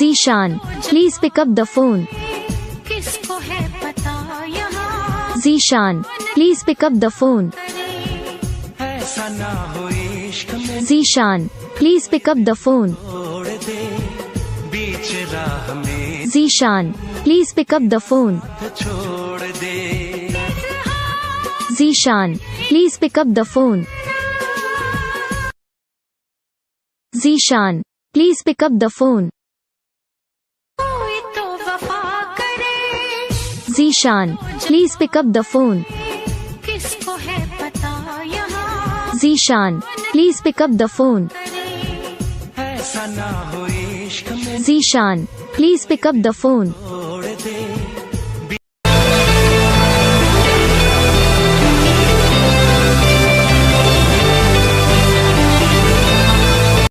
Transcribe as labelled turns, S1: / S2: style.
S1: Zeeshan, please pick up the phone.
S2: किसको है पता यहाँ
S1: Zeeshan, please pick up the phone.
S3: ऐसा ना हो इश्क में
S1: Zeeshan, please pick up the phone.
S3: छोड़ दे बीच राह में
S1: Zeeshan, please pick up the phone.
S3: छोड़ दे
S1: Zeeshan, please pick up the phone. Zeeshan, please pick up the phone.
S2: कोई तो वफा करे
S1: Zeeshan, please pick up the phone.
S2: किसको है पता यहाँ
S1: Zeeshan, please pick up the phone.
S3: ऐसा ना हो इश्क में
S1: Zeeshan, please pick up the phone.